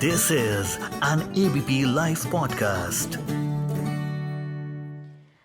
This is an ABP Live Podcast.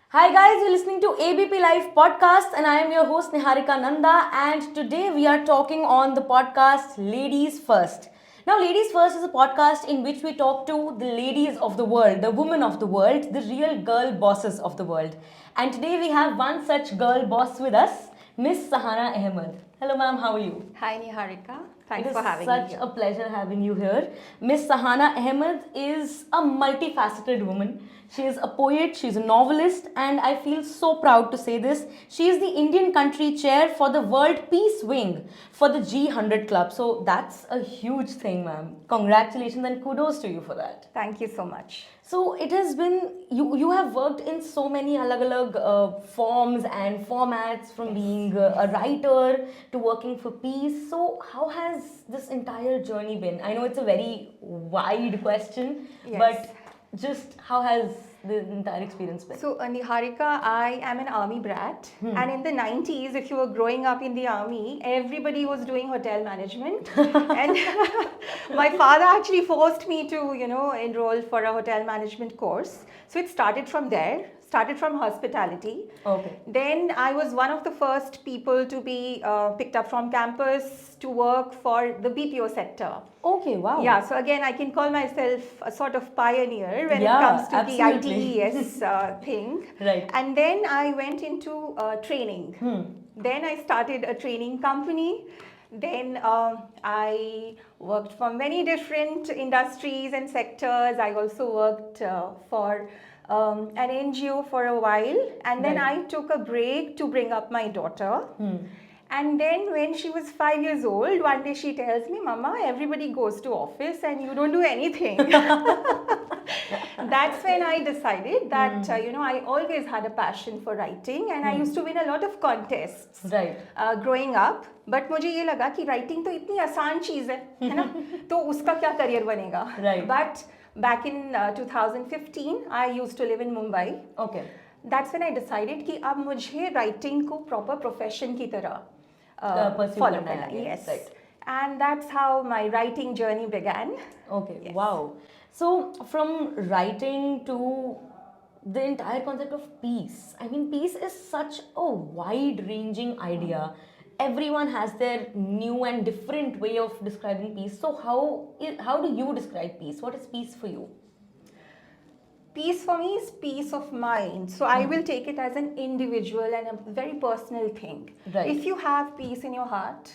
Hi guys, you're listening to ABP Live Podcasts and I am your host Niharika Nanda, and today we are talking on the podcast Ladies First. Now, Ladies First is a podcast in which we talk to the ladies of the world, the women of the world, the real girl bosses of the world. And today we have one such girl boss with us, Miss Sahana Ahmed. Hello ma'am, how are you? Hi Niharika, thanks It for is having me such here. a pleasure having you here. Miss Sahana Ahmed is a multifaceted woman. She is a poet, she's a novelist, and I feel so proud to say this. She is the Indian country chair for the World Peace Wing for the G100 Club. So that's a huge thing, ma'am. Congratulations and kudos to you for that. Thank you so much. So it has been, you have worked in so many alag forms and formats, from being a writer to working for peace. So how has this entire journey been? I know it's a very wide question, Yes. but just how has the entire experience been? So Niharika, I am an army brat, and in the 90s, if you were growing up in the army, everybody was doing hotel management. And my father actually forced me to, enroll for a hotel management course. So it started from there. Started from hospitality. Okay. Then I was one of the first people to be picked up from campus to work for the BPO sector. Okay, wow. Yeah, so again, I can call myself a sort of pioneer when Yeah, it comes to absolutely. the ITES thing. Right. And then I went into training. Then I started a training company. Then I worked for many different industries and sectors. I also worked for an NGO for a while, and then Right. I took a break to bring up my daughter. And then when she was 5 years old, one day she tells me, Mama, everybody goes to office and you don't do anything. That's when I decided that, I always had a passion for writing, and I used to win a lot of contests Right. growing up. But मुझे ये लगा कि writing तो इतनी आसान चीज़ है ना? तो उसका क्या career बनेगा? Right. But back in 2015, I used to live in Mumbai. Okay. That's when I decided कि अब मुझे writing को proper profession की तरह pursue follow करना है करना. आगे. Yes. Right. And that's how my writing journey began. Okay, Yes. wow. So from writing to the entire concept of peace, I mean, peace is such a wide ranging idea. Everyone has their new and different way of describing peace. So how do you describe peace? What is peace for you? Peace for me is peace of mind. So I will take it as an individual and a very personal thing. Right. If you have peace in your heart,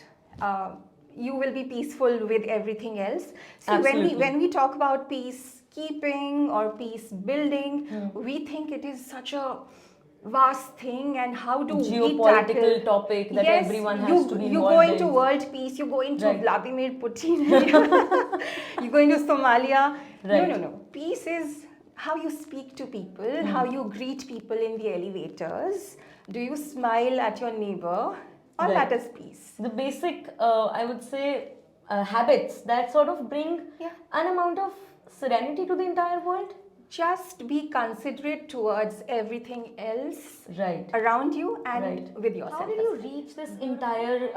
you will be peaceful with everything else. So Absolutely. when we talk about peacekeeping or peace building, we think it is such a vast thing, and how do we Geopolitical tackle topic that yes, everyone has to be you involved go into in. world peace, you go into Right. Vladimir Putin, you go into Somalia. Right. No. Peace is how you speak to people, how you greet people in the elevators. Do you smile at your neighbor? All Right. that is peace. The basic, I would say, habits that sort of bring Yeah. an amount of serenity to the entire world. Just be considerate towards everything else Right. around you and Right. with yourself. How did you reach this entire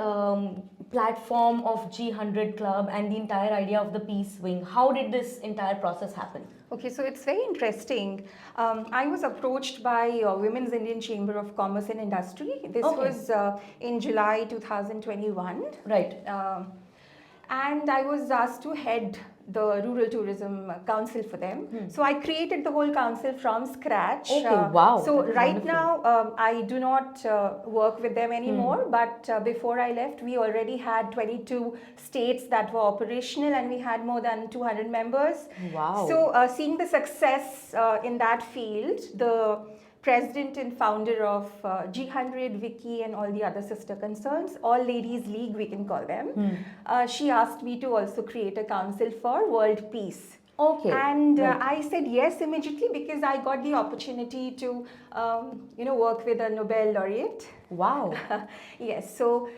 platform of G100 Club and the entire idea of the Peace Wing? How did this entire process happen? Okay, so it's very interesting. I was approached by Women's Indian Chamber of Commerce and Industry. This Okay. was in July 2021. Right. And I was asked to head the Rural Tourism Council for them. So I created the whole council from scratch. Okay, wow, So that is right wonderful. now, I do not work with them anymore. But before I left, we already had 22 states that were operational, and we had more than 200 members. Wow. So seeing the success in that field, the president and founder of G100, Vicky, and all the other sister concerns, All Ladies League, we can call them. She asked me to also create a council for world peace. Okay. And Right. I said yes immediately because I got the opportunity to, work with a Nobel laureate. Wow. Yes, so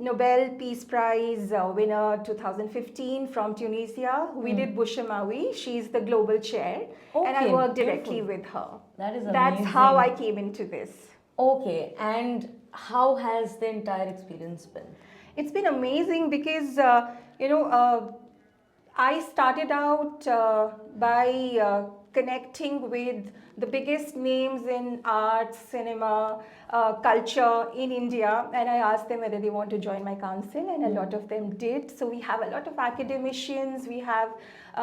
Nobel Peace Prize winner 2015 from Tunisia, Widit Bouchamawi. She's the global chair, and I Okay, work directly beautiful. with her. That is That's how I amazing. came into this. Okay, and how has the entire experience been? It's been amazing because, I started out by connecting with the biggest names in art, cinema, culture in India, and I asked them whether they want to join my council, and a lot of them did. So we have a lot of academicians, we have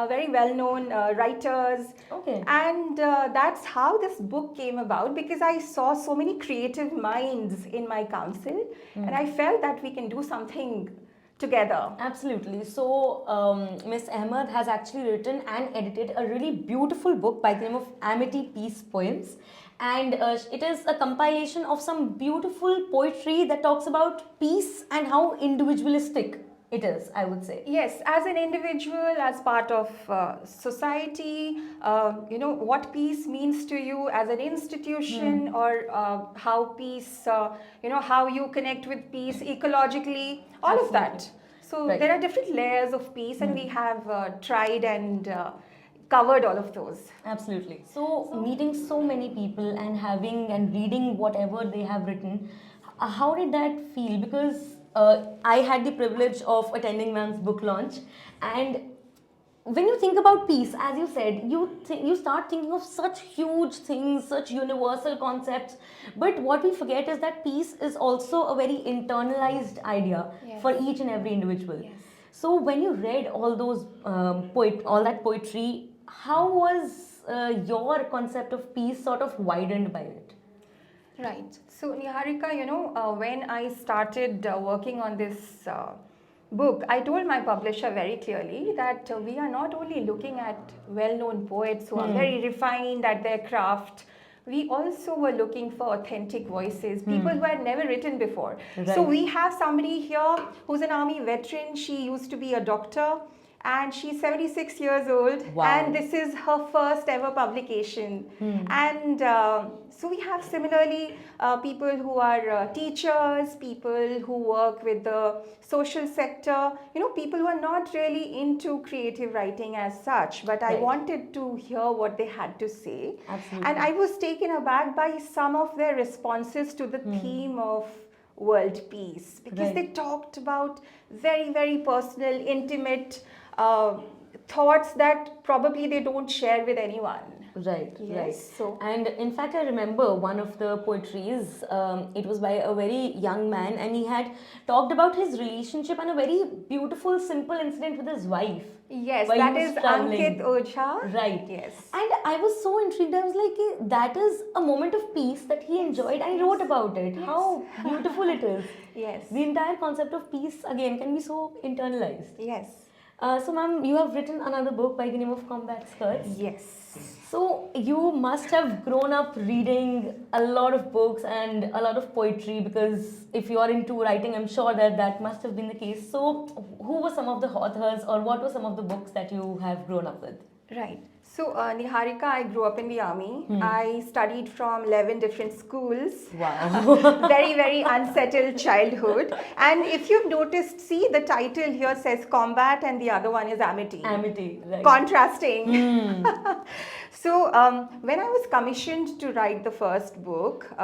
very well-known writers, Okay. and that's how this book came about, because I saw so many creative minds in my council, and I felt that we can do something together. Absolutely. So, Miss Ahmed has actually written and edited a really beautiful book by the name of Amity Peace Poems. And it is a compilation of some beautiful poetry that talks about peace and how individualistic it is, I would say. Yes, as an individual, as part of society, what peace means to you as an institution, or how peace, how you connect with peace ecologically, all of that. So Right. there are different layers of peace, and we have tried and covered all of those. Absolutely. So, meeting so many people and having and reading whatever they have written, how did that feel? Because I had the privilege of attending ma'am's book launch, and when you think about peace, as you said, you start thinking of such huge things, such universal concepts. But what we forget is that peace is also a very internalized idea Yes. for each and every individual. Yes. So when you read all those all that poetry, how was your concept of peace sort of widened by it? Right. So, Niharika, when I started working on this book, I told my publisher very clearly that we are not only looking at well-known poets who are very refined at their craft. We also were looking for authentic voices, people who had never written before. So Right. we have somebody here who's an army veteran. She used to be a doctor, and she's 76 years old. Wow. And this is her first ever publication. And so we have similarly people who are teachers, people who work with the social sector, people who are not really into creative writing as such, but I Right. wanted to hear what they had to say. Absolutely. And I was taken aback by some of their responses to the theme of world peace, because Right. they talked about very, very personal, intimate thoughts that probably they don't share with anyone. Right, Yes, right. so- And in fact, I remember one of the poetries, it was by a very young man, and he had talked about his relationship and a very beautiful, simple incident with his wife. Yes, while he that was is traveling. Ankit Ojha. Right. Yes. And I was so intrigued. I was like, that is a moment of peace that he enjoyed and he wrote about it. How beautiful it is. Yes. The entire concept of peace, again, can be so internalized. Yes. So, ma'am, you have written another book by the name of Combat Skirts. Yes. So, you must have grown up reading a lot of books and a lot of poetry, because if you are into writing, I'm sure that that must have been the case. So, who were some of the authors, or what were some of the books that you have grown up with? Right. So, Niharika, I grew up in the army. I studied from 11 different schools. Wow. Very, very unsettled childhood. And if you've noticed, see, the title here says combat and the other one is amity. Amity, right. Contrasting. So, when I was commissioned to write the first book,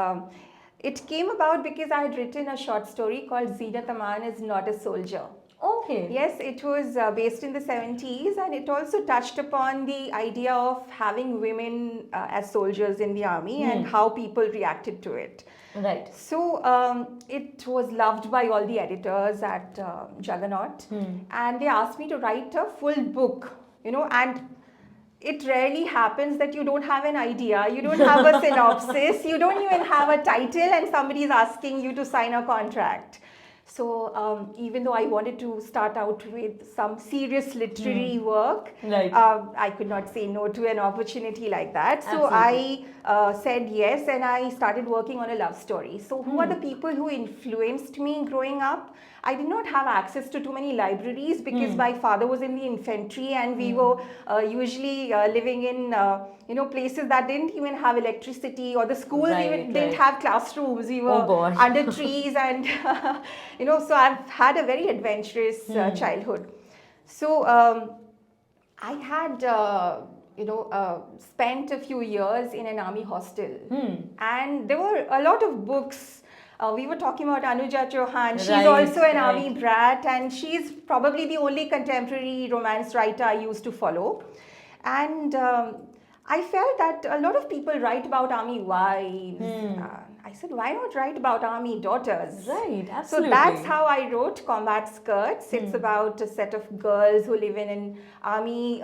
it came about because I had written a short story called Zinat Aman is Not a Soldier. Okay. Yes, it was based in the 70s, and it also touched upon the idea of having women as soldiers in the army and how people reacted to it. Right. So it was loved by all the editors at Juggernaut, and they asked me to write a full book, and it rarely happens that you don't have an idea, you don't have a synopsis, you don't even have a title, and somebody is asking you to sign a contract. So even though I wanted to start out with some serious literary work, Right. I could not say no to an opportunity like that. So Absolutely. I said yes, and I started working on a love story. So who are the people who influenced me growing up? I did not have access to too many libraries because my father was in the infantry, and we were usually living in places that didn't even have electricity, or the schools Right, even didn't right. have classrooms. We were gosh. under trees, and so I've had a very adventurous childhood. So I had spent a few years in an army hostel, and there were a lot of books we were talking about Anuja Chauhan. She's Right, also an right. army brat, and she's probably the only contemporary romance writer I used to follow. And I felt that a lot of people write about army wives. I said, why not write about army daughters? Right, So absolutely. that's how I wrote Combat Skirts. It's about a set of girls who live in an army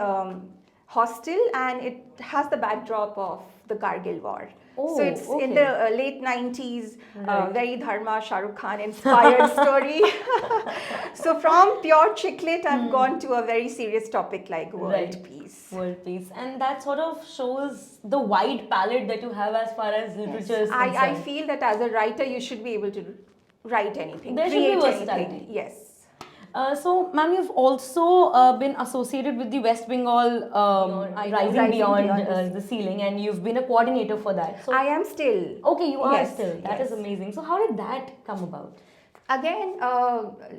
hostel, and it has the backdrop of the Kargil War. So it's in the late 90s, very Dharma, Shah Rukh Khan inspired story. So from pure chicklet, I've gone to a very serious topic like world peace. World peace. And that sort of shows the wide palette that you have as far as literature is concerned. I feel that as a writer, you should be able to write anything, There should be create versatility. anything. Yes. So, ma'am, you've also been associated with the West Bengal Rising Beyond the Ceiling, and you've been a coordinator for that. So, I am still. okay, you are Yes, still. That is amazing. So, how did that come about? Again,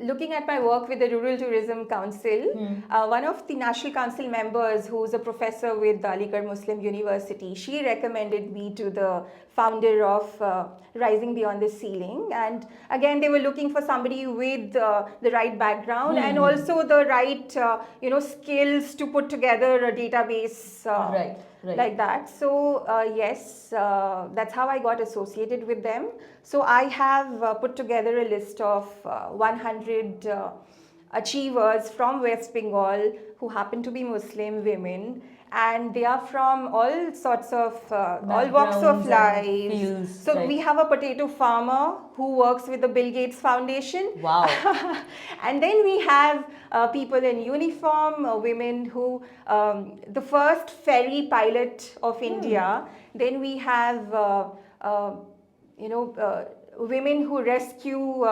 looking at my work with the Rural Tourism Council, one of the National Council members who's a professor with Aligarh Muslim University, she recommended me to the founder of Rising Beyond the Ceiling. And again, they were looking for somebody with the right background and also the right skills to put together a database like that. So yes, that's how I got associated with them. So I have put together a list of 100 achievers from West Bengal who happen to be Muslim women, and they are from all sorts of all walks of life. So we have a potato farmer who works with the Bill Gates Foundation. Wow. And then we have people in uniform, women who the first ferry pilot of India. Then we have women who rescue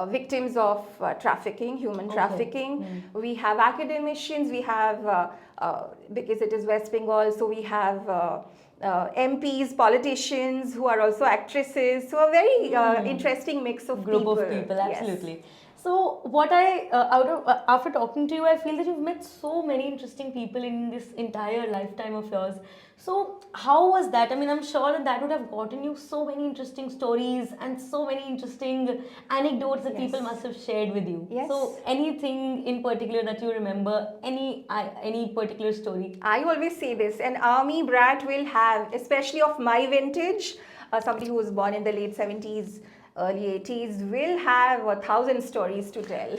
victims of trafficking, human trafficking. We have academicians, we have, because it is West Bengal, so we have MPs, politicians who are also actresses. So a very interesting mix of group people. of people, absolutely. Yes. So what after talking to you, I feel that you've met so many interesting people in this entire lifetime of yours. So how was that? I mean, I'm sure that would have gotten you so many interesting stories and so many interesting anecdotes that people must have shared with you. Yes. So anything in particular that you remember, any particular story? I always say this, an army brat will have, especially of my vintage, somebody who was born in the late 70s, early 80s, will have 1,000 stories to tell.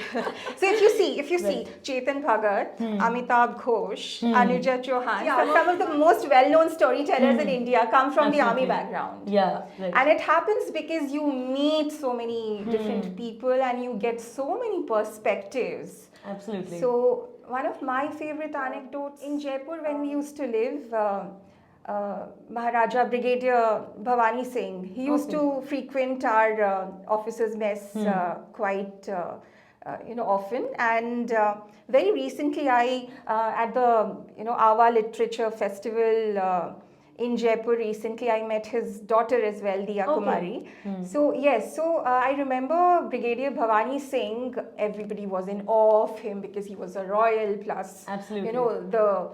So if you see Chetan Bhagat, Amitabh Ghosh, Anuja Chauhan, some of the most well-known storytellers in India come from the army background. Yeah, right. And it happens because you meet so many different people and you get so many perspectives. Absolutely. So one of my favorite anecdotes in Jaipur when we used to live, Maharaja Brigadier Bhavani Singh, he used to frequent our officers' mess quite often, and very recently I at the Awa Literature Festival in Jaipur recently, I met his daughter as well, Diya Kumari. So yes, I remember Brigadier Bhavani Singh, everybody was in awe of him because he was a royal, plus the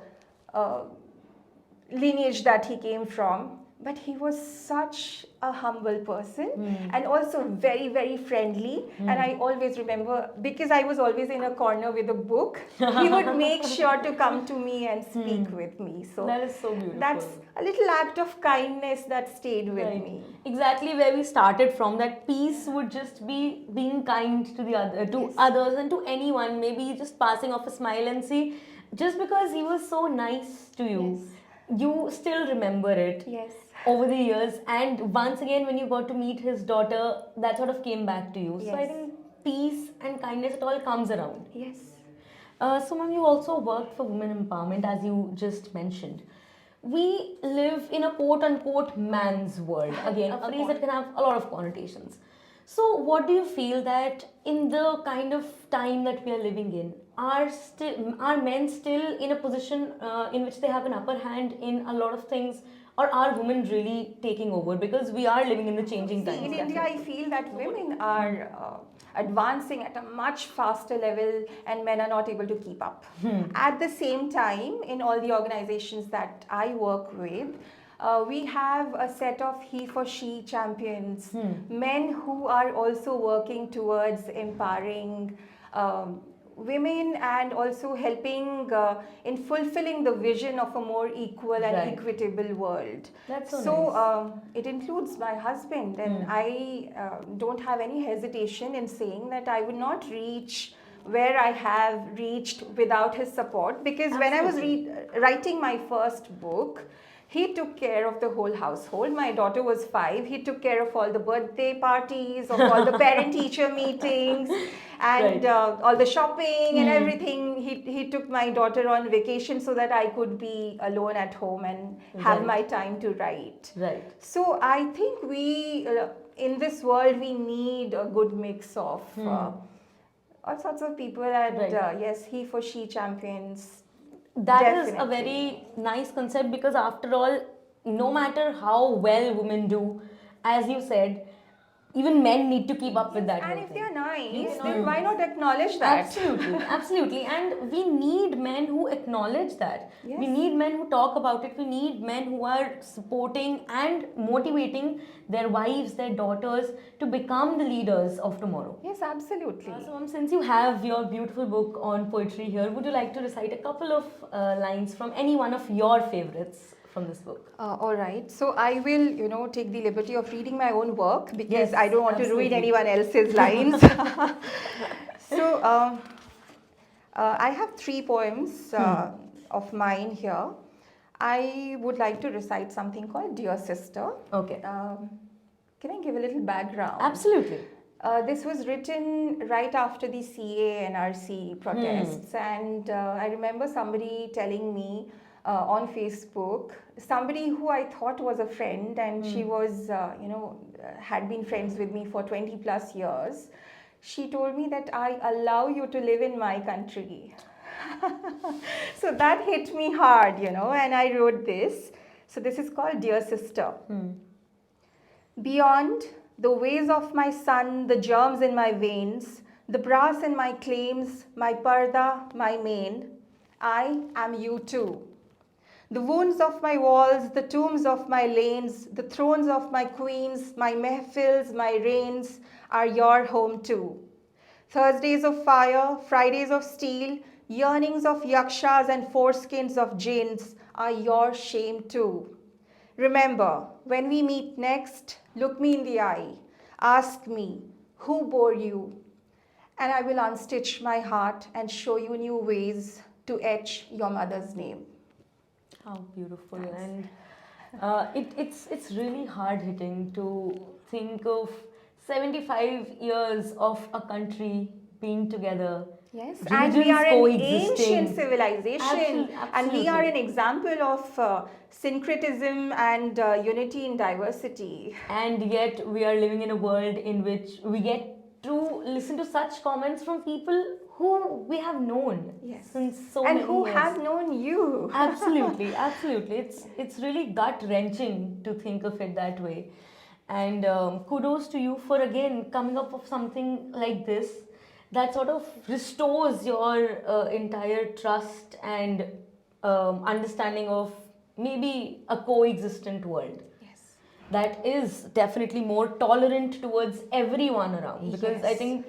lineage that he came from, but he was such a humble person and also very, very friendly. And I always remember, because I was always in a corner with a book, he would make sure to come to me and speak with me. So that is so beautiful. That's a little act of kindness that stayed with me. Exactly where we started from. That peace would just be being kind to others and to anyone, maybe just passing off a smile and see, just because he was so nice to you. You still remember it over the years, and once again when you got to meet his daughter, that sort of came back to you. So I think peace and kindness, it all comes around. Yes. So ma'am, you also worked for women empowerment, as you just mentioned. We live in a quote-unquote man's world. Again, a phrase that can have a lot of connotations. So what do you feel that in the kind of time that we are living in, are men still in a position in which they have an upper hand in a lot of things, or are women really taking over? Because we are living in the changing times. In India, I feel that women are advancing at a much faster level and men are not able to keep up. At the same time, in all the organizations that I work with, We have a set of he for she champions, men who are also working towards empowering women and also helping in fulfilling the vision of a more equal and Right. equitable world. That's so So it includes my husband, and I don't have any hesitation in saying that I would not reach where I have reached without his support, because when I was writing my first book, he took care of the whole household. My daughter was 5. He took care of all the birthday parties, of all the parent-teacher meetings, and Right. all the shopping and everything. He took my daughter on vacation so that I could be alone at home and have Right. my time to write. Right. So I think we, in this world, we need a good mix of all sorts of people, and Right. yes, he for she champions. That is a Definitely. very nice concept, because after all, no matter how well women do, as you said, even men need to keep up with that And whole if thing. they're nice, then why not acknowledge that? Absolutely, absolutely. And we need men who acknowledge that. Yes. We need men who talk about it. We need men who are supporting and motivating their wives, their daughters to become the leaders of tomorrow. Yes, absolutely. So, since you have your beautiful book on poetry here, would you like to recite a couple of lines from any one of your favorites from this book? All right. So I will, take the liberty of reading my own work, because Yes, I don't want to ruin absolutely. anyone else's lines. So I have 3 poems of mine here. I would like to recite something called Dear Sister. Okay. Can I give a little background? Absolutely. This was written right after the CA NRC protests, and I remember somebody telling me on Facebook, somebody who I thought was a friend, and she was, had been friends with me for 20 plus years. She told me that I allow you to live in my country. So that hit me hard, and I wrote this. So this is called Dear Sister. Beyond the ways of my son, the germs in my veins, the brass in my claims, my parda, my mane, I am you too. The wounds of my walls, the tombs of my lanes, the thrones of my queens, my mehfils, my reigns are your home too. Thursdays of fire, Fridays of steel, yearnings of yakshas and foreskins of jinns are your shame too. Remember, when we meet next, look me in the eye. Ask me, who bore you? And I will unstitch my heart and show you new ways to etch your mother's name. How beautiful. And it's really hard hitting to think of 75 years of a country being together. Yes, and we religions are an coexisting. ancient civilization, and we are an example of syncretism and unity in diversity. And yet we are living in a world in which we get to listen to such comments from people who we have known since so and many who years. has known you. Absolutely, absolutely. It's really gut wrenching to think of it that way. And kudos to you for again coming up with something like this that sort of restores your entire trust and understanding of maybe a coexistent world that is definitely more tolerant towards everyone around, because I think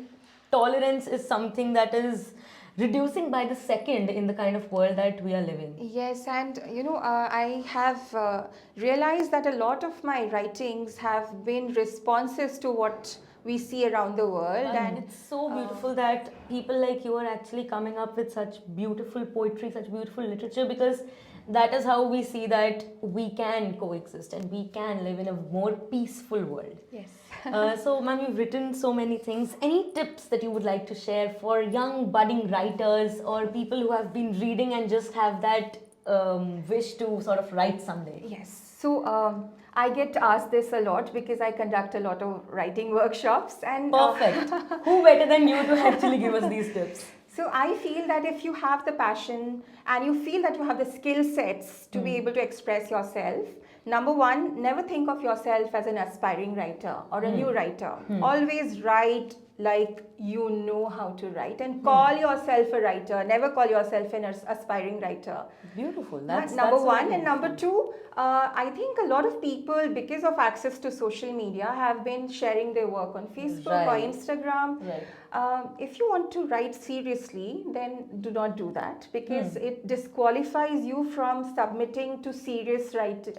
tolerance is something that is reducing by the second in the kind of world that we are living. Yes, and I have realized that a lot of my writings have been responses to what we see around the world, And it's so beautiful that people like you are actually coming up with such beautiful poetry, such beautiful literature, because that is how we see that we can coexist and we can live in a more peaceful world. Yes. So, ma'am, you've written so many things. Any tips that you would like to share for young budding writers or people who have been reading and just have that wish to sort of write someday? Yes. So I get asked this a lot because I conduct a lot of writing workshops, and Perfect. Who better than you to actually give us these tips? So I feel that if you have the passion and you feel that you have the skill sets to be able to express yourself, number one, never think of yourself as an aspiring writer or a new writer. Always write like you know how to write, and call yourself a writer. Never call yourself an aspiring writer. Beautiful. That's That's number that's one. really And number beautiful. two, I think a lot of people, because of access to social media, have been sharing their work on Facebook or Right. Instagram. Right. If you want to write seriously, then do not do that, because it disqualifies you from submitting to serious journals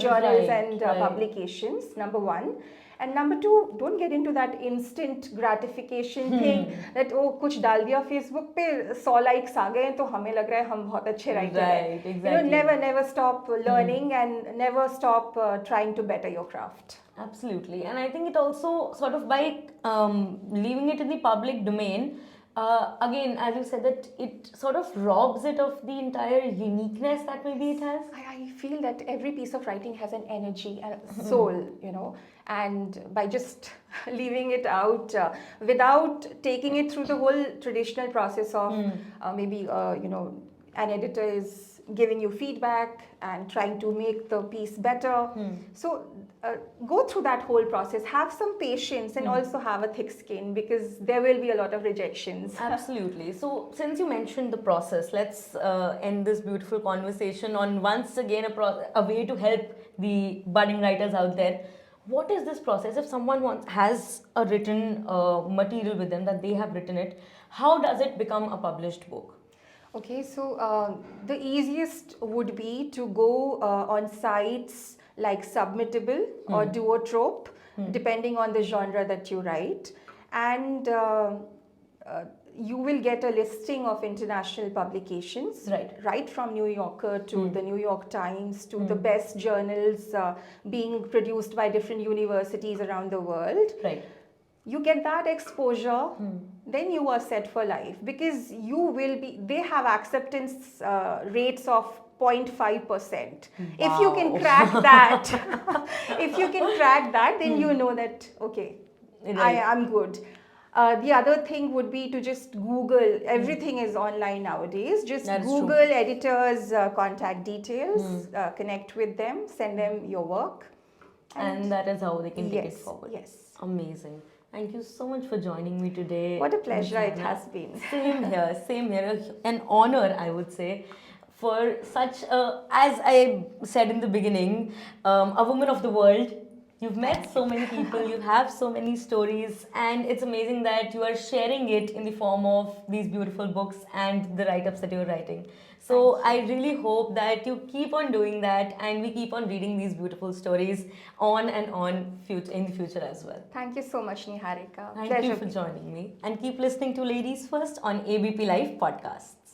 Right, and right. publications. Number one. And number two, don't get into that instant gratification thing that कुछ डाल दिया Facebook पे 100 likes आ गए तो हमें लग रहा है हम बहुत अच्छे writer हैं. Right, exactly. Never stop learning and never stop trying to better your craft. Absolutely. And I think it also sort of by leaving it in the public domain, again, as you said, that it sort of robs it of the entire uniqueness that maybe it has. I feel that every piece of writing has an energy and a soul, and by just leaving it out without taking it through the whole traditional process of maybe, an editor is giving you feedback and trying to make the piece better. So go through that whole process, have some patience, and also have a thick skin, because there will be a lot of rejections. Absolutely. So, since you mentioned the process, let's end this beautiful conversation on once again a way to help the budding writers out there. What is this process? If someone has a written material with them, that they have written it, how does it become a published book? Okay, so the easiest would be to go on sites like Submittable or Duotrope, depending on the genre that you write, and you will get a listing of international publications, right from New Yorker to the New York Times to the best journals being produced by different universities around the world. Right. You get that exposure, then you are set for life, because they have acceptance rates of 0.5%. If you can crack that, then you know that, okay, I'm good. The other thing would be to just Google. Everything is online nowadays. Just Google editors' contact details, connect with them, send them your work. And that is how they can take it forward. Yes. Amazing. Thank you so much for joining me today. What a pleasure it has been. Same here. An honor, I would say, for such a, as I said in the beginning, a woman of the world. You've met so many people, you have so many stories, and it's amazing that you are sharing it in the form of these beautiful books and the write-ups that you're writing. So I really hope that you keep on doing that, and we keep on reading these beautiful stories on and on in the future as well. Thank you so much, Niharika. Thank you for joining me, and keep listening to Ladies First on ABP Live Podcasts.